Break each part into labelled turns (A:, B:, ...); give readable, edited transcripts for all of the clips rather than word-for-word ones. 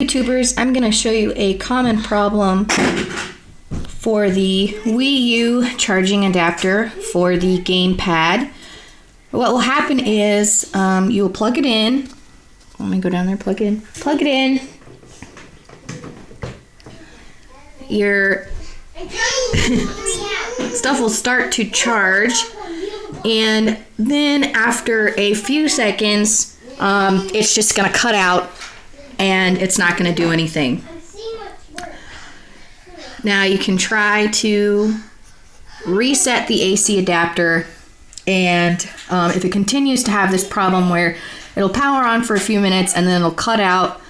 A: YouTubers, I'm going to show you a common problem for the Wii U charging adapter for the gamepad. What will happen is you will plug it in. Let me go down there, plug it in. Plug it in. Your stuff will start to charge, and then after a few seconds, it's just going to cut out and it's not going to do anything. Now you can try to reset the AC adapter, and if it continues to have this problem where it'll power on for a few minutes and then it'll cut out,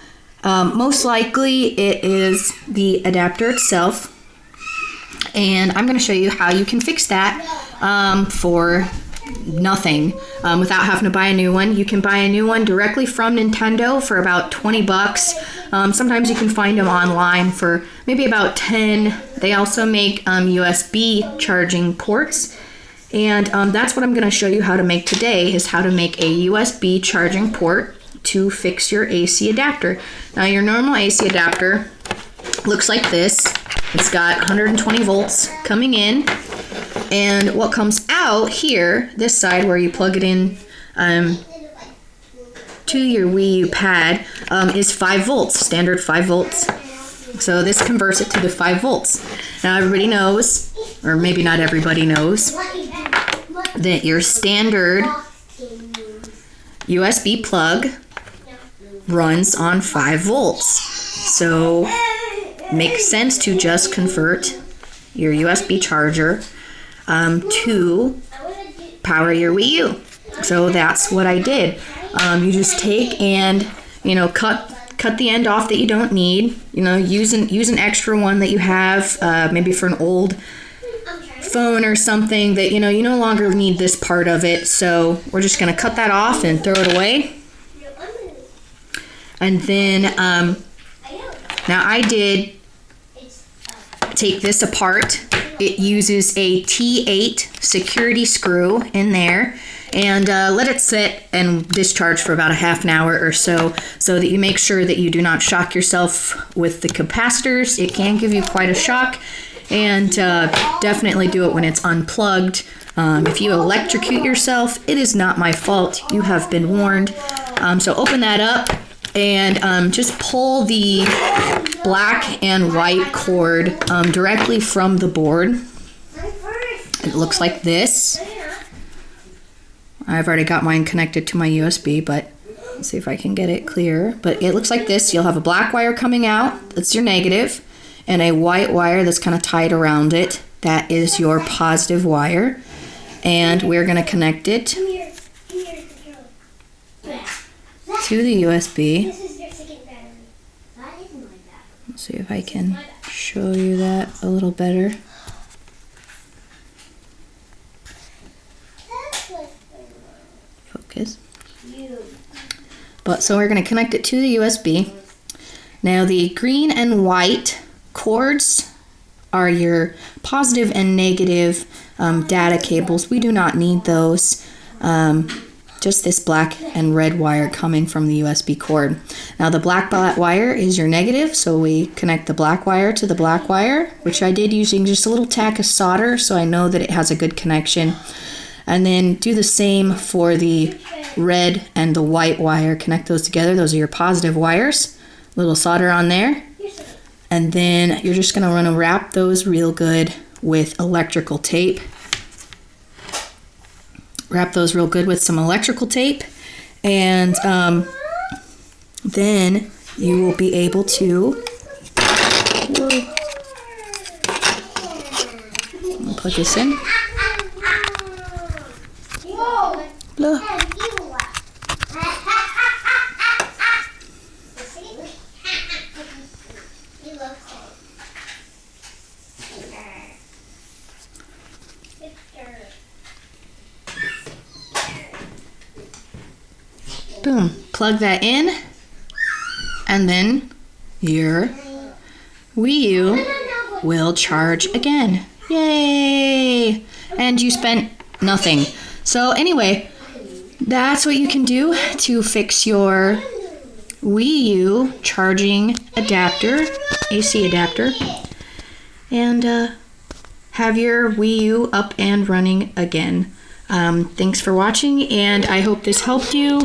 A: most likely it is the adapter itself, and I'm going to show you how you can fix that for nothing without having to buy a new one. You can buy a new one directly from Nintendo for about 20 bucks. Sometimes you can find them online for maybe about 10. They also make USB charging ports, and that's what I'm going to show you how to make today, is how to make a USB charging port to fix your AC adapter. Now, your normal AC adapter looks like this. It's got 120 volts coming in, and what comes out here, this side where you plug it in to your Wii U pad, is 5 volts, standard 5 volts. So this converts it to the 5 volts. Now everybody knows, or maybe not everybody knows, that your standard USB plug runs on 5 volts. So it makes sense to just convert your USB charger to power your Wii U. So that's what I did. You just take and cut the end off that you don't need. Use an extra one that you have, maybe for an old phone or something that you no longer need this part of it. So we're just gonna cut that off and throw it away. And then now I did take this apart. It uses a T8 security screw in there, and let it sit and discharge for about a half an hour or so that you make sure that you do not shock yourself with the capacitors. It can give you quite a shock, and definitely do it when it's unplugged. If you electrocute yourself, it is not my fault. You have been warned. So open that up and just pull the black and white cord directly from the board. It looks like this. I've already got mine connected to my USB, but let's see if I can get it clear. But it looks like this. You'll have a black wire coming out, that's your negative, and a white wire that's kind of tied around it. That is your positive wire. And we're going to connect it to the USB. Let's see if I can show you that a little better. Focus. So we're going to connect it to the USB. Now the green and white cords are your positive and negative data cables. We do not need those. Just this black and red wire coming from the USB cord. Now the black wire is your negative, so we connect the black wire to the black wire, which I did using just a little tack of solder, so I know that it has a good connection. And then do the same for the red and the white wire. Connect those together. Those are your positive wires. A little solder on there. And then you're just going to wrap those real good with electrical tape. Wrap those real good with some electrical tape, and then you will be able to plug this in. Look. Boom, plug that in, and then your Wii U will charge again. Yay! And you spent nothing. So anyway, that's what you can do to fix your Wii U charging adapter, AC adapter, and have your Wii U up and running again. Thanks for watching, and I hope this helped you.